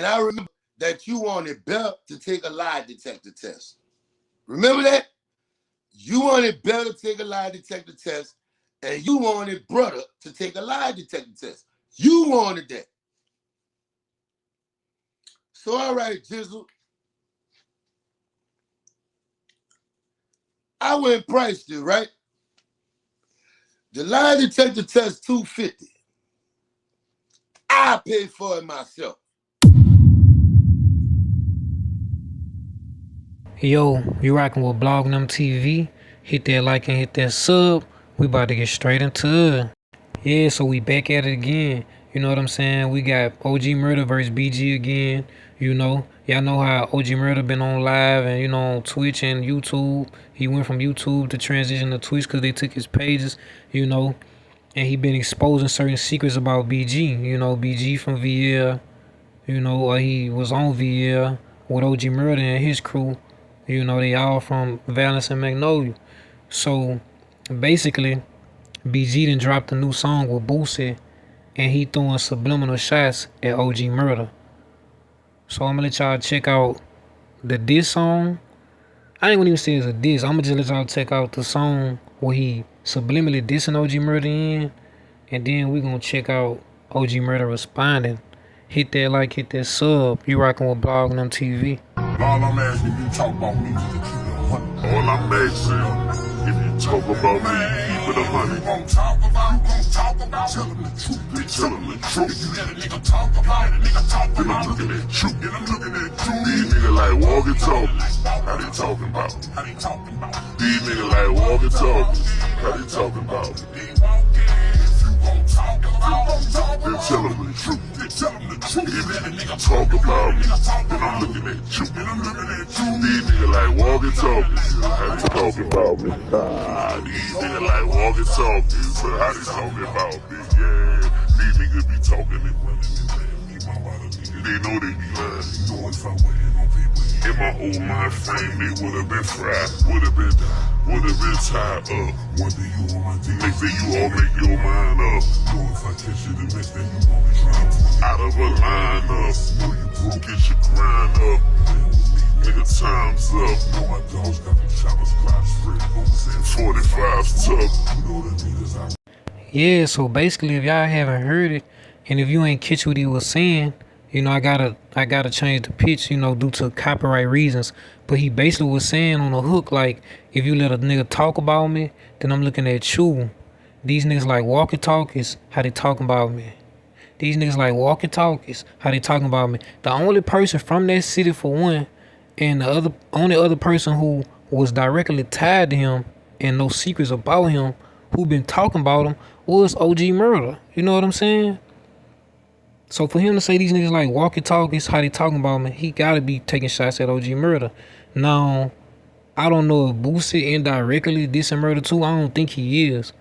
I remember that you wanted Bell to take a lie detector test. Remember that? You wanted Bell to take a lie detector test, and you wanted Brother to take a lie detector test. You wanted that. So, all right, Jizzle. I went and priced it, right? The lie detector test $250. I paid for it myself. Yo, you rocking with blognem TV? Hit that like and hit that sub. We about to get straight into it. Yeah, so we back at it again. You know what I'm saying? We got OG Murda versus BG again. You know, y'all know how OG Murda been on live and on Twitch and YouTube. He went from YouTube to transition to Twitch because they took his pages. And he been exposing certain secrets about BG. BG from VL. Or he was on VL with OG Murda and his crew. They all from Valence and Magnolia. So basically, BG done dropped a new song with BOOSIE, and he throwing subliminal shots at OG Murda. So I'm gonna let y'all check out the diss song. I ain't gonna even say it's a diss. I'm gonna just let y'all check out the song where he subliminally dissing OG Murda in, and then we gonna check out OG Murda responding. Hit that like, hit that sub. You rocking with blognem TV. All I'm asking you talk about me, all I'm asking if you talk about me, keep it 100. You gon' talk about, tell them the truth, tell them the truth. If you let a nigga talk about it, nigga talk about it. Then I'm looking at you, then I'm looking at you. These niggas like walking talking, how they talking about? How they talking about? These niggas like walking talking, how they talking about? Then tell them the truth. If you talk about me, then I'm looking at you. These niggas like walking talking, how they talking about me? These niggas like walking talking, so how they talking about me? Yeah, these niggas be talking and running. They know they be lying. In my old mind frame, they would've been fried, would've been tied up. One day you on my team, next day you all make your mind up. Know if I catch you the next day you gon' be trying out of a lineup. Know you broke, get your grind up. Nigga, time's up. Know my dogs got them choppers, glass straight. 45's tough. You know the niggas Yeah, so basically, if y'all haven't heard it, and if you ain't catch what he was saying, I gotta change the pitch, due to copyright reasons. But he basically was saying on the hook, like, if you let a nigga talk about me, then I'm looking at you. These niggas like walkie-talkies, how they talking about me. These niggas like walkie-talkies, how they talking about me. The only person from that city, for one, and the only other person who was directly tied to him and no secrets about him, who been talking about him, was OG Murda. You know what I'm saying? So for him to say these niggas like walkie-talkies, how they talking about me, he gotta be taking shots at OG Murda. Now, I don't know if Boosie indirectly dissing Murda too. I don't think he is.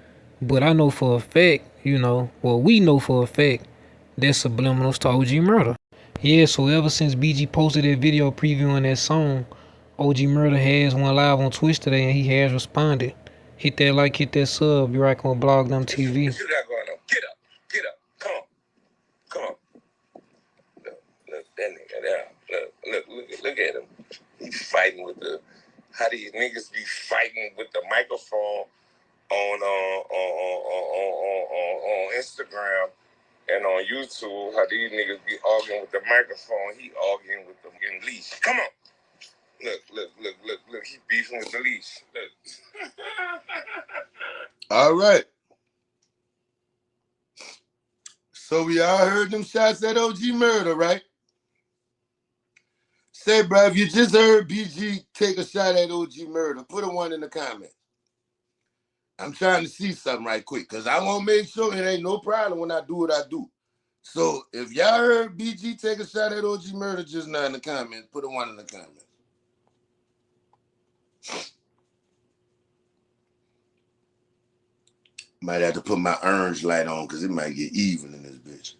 But I know for a fact, we know for a fact that's subliminals to OG Murda. Yeah, so ever since BG posted that video previewing that song, OG Murda has went live on Twitch today and he has responded. Hit that like, hit that sub. You're rocking with blognem TV. What you got going on? Get up. Come on. Look, that nigga there. Look at him. He's fighting with how these niggas be fighting with the microphone on Instagram and on YouTube. How these niggas be arguing with the microphone. He arguing with the leash. Come on. Look. He beefing with the leash. Look. All right. So we all heard them shots at OG Murda, right? Say, bro, if you just heard BG take a shot at OG Murda, put a 1 in the comment. I'm trying to see something right quick, because I want to make sure it ain't no problem when I do what I do. So if y'all heard BG take a shot at OG Murda just now in the comments, put a 1 in the comments. Might have to put my orange light on because it might get even in this bitch.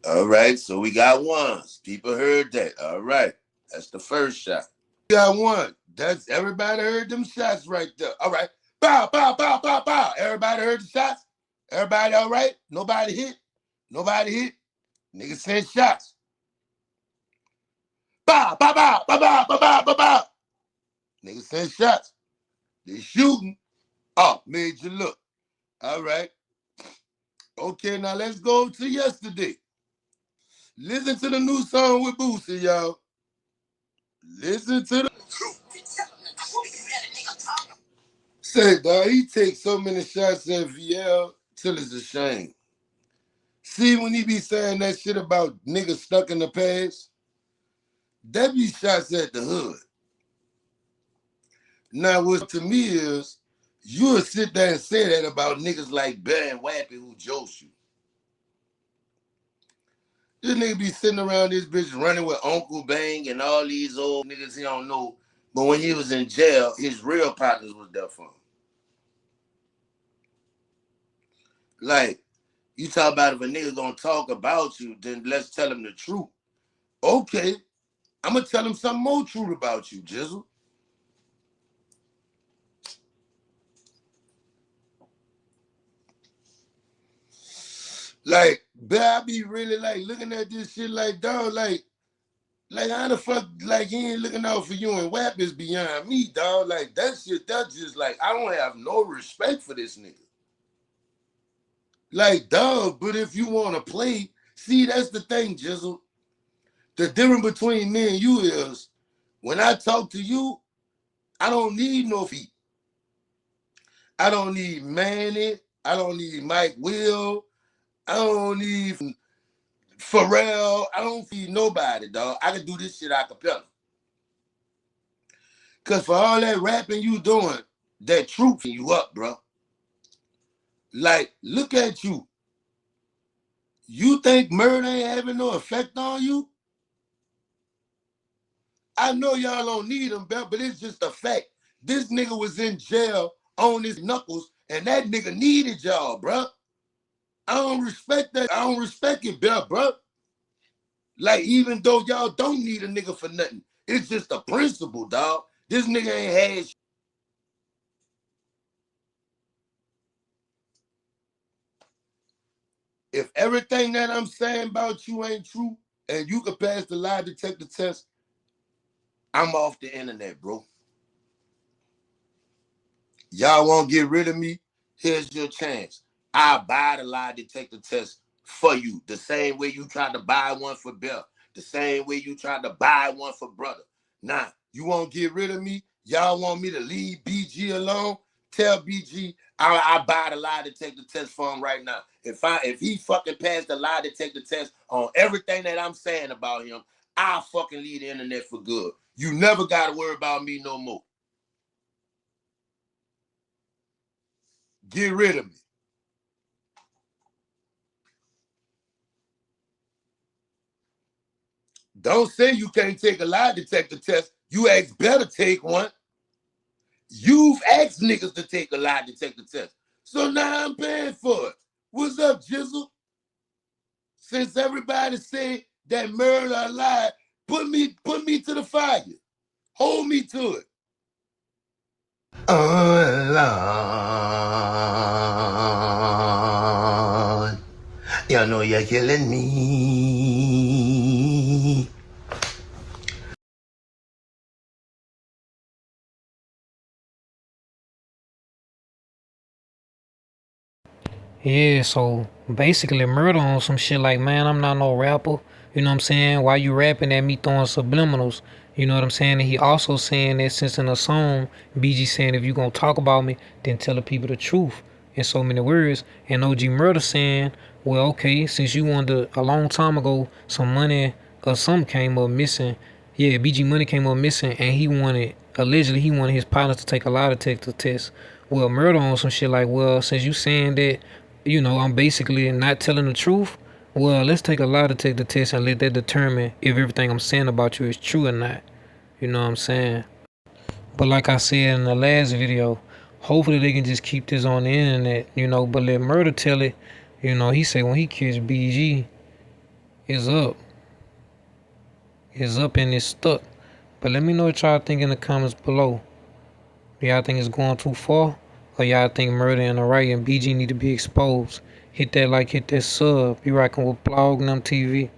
All right, so we got 1s. People heard that. All right, that's the first shot. We got 1. That's everybody heard them shots right there. All right, bow. Everybody heard the shots? Everybody all right? Nobody hit? Niggas send shots. Bow, bow, bow, bow, bow, bow, bow, bow, bow. Niggas send shots. They shooting. Oh, made you look. All right. Okay, now let's go to yesterday. Listen to the new song with Boosie, y'all. Listen to the... Say, dog, he takes so many shots at VL till it's a shame. See, when he be saying that shit about niggas stuck in the past, that be shots at the hood. Now, what to me is, you would sit there and say that about niggas like Bear and Wappy who jolt you. This nigga be sitting around this bitch running with Uncle Bang and all these old niggas he don't know. But when he was in jail, his real partners was there for him. Like, you talk about if a nigga gonna talk about you, then let's tell him the truth. Okay, I'm gonna tell him something more true about you, Jizzle. Like, but I be really like looking at this shit like, dog, like how the fuck, like, he ain't looking out for you and WAP is beyond me, dog. Like, that shit, that just like, I don't have no respect for this nigga. Like, dog, but if you want to play, see, that's the thing, Jizzle. The difference between me and you is, when I talk to you, I don't need no feet. I don't need Manny. I don't need Mike Will. I don't need Pharrell. I don't feed nobody, dog. I can do this shit a cappella. Because for all that rapping you doing, that truth you up, bro. Like, look at you. You think Murda ain't having no effect on you? I know y'all don't need him, but it's just a fact. This nigga was in jail on his knuckles, and that nigga needed y'all, bro. I don't respect that. I don't respect it, bro. Like, even though y'all don't need a nigga for nothing, it's just a principle, dog. This nigga ain't had shit. If everything that I'm saying about you ain't true, and you can pass the lie detector test, I'm off the internet, bro. Y'all won't get rid of me? Here's your chance. I'll buy the lie detector test for you. The same way you tried to buy one for Bell. The same way you tried to buy one for Brother. Nah, you won't get rid of me? Y'all want me to leave BG alone? Tell BG I buy the lie detector test for him right now. If he fucking passed the lie detector test on everything that I'm saying about him, I'll fucking leave the internet for good. You never got to worry about me no more. Get rid of me. Don't say you can't take a lie detector test. You ask better take one. You've asked niggas to take a lie detector test. So now I'm paying for it. What's up, Jizzle? Since everybody said that Murda lied, put me to the fire. Hold me to it. Oh, Lord. You know you're killing me. Yeah, so basically Murda on some shit like, man, I'm not no rapper. You know what I'm saying? Why you rapping at me throwing subliminals? You know what I'm saying? And he also saying that since in a song, BG saying if you gonna talk about me, then tell the people the truth in so many words. And OG Murda saying, well, okay, since you wanted a long time ago, some money or something came up missing. Yeah, BG money came up missing, and allegedly he wanted his partners to take a lie detector test. Well, Murda on some shit like, well, since you saying that, you know, I'm basically not telling the truth. Well, let's take a lie detector test and let that determine if everything I'm saying about you is true or not. You know what I'm saying? But like I said in the last video, hopefully they can just keep this on the internet, you know, but let Murda tell it. You know, he said when he catch BG, it's up. It's up and it's stuck. But let me know what y'all think in the comments below. Y'all think it's going too far? Or y'all think Murda and the right and BG need to be exposed? hit that like, hit that sub. You rocking with blognem TV.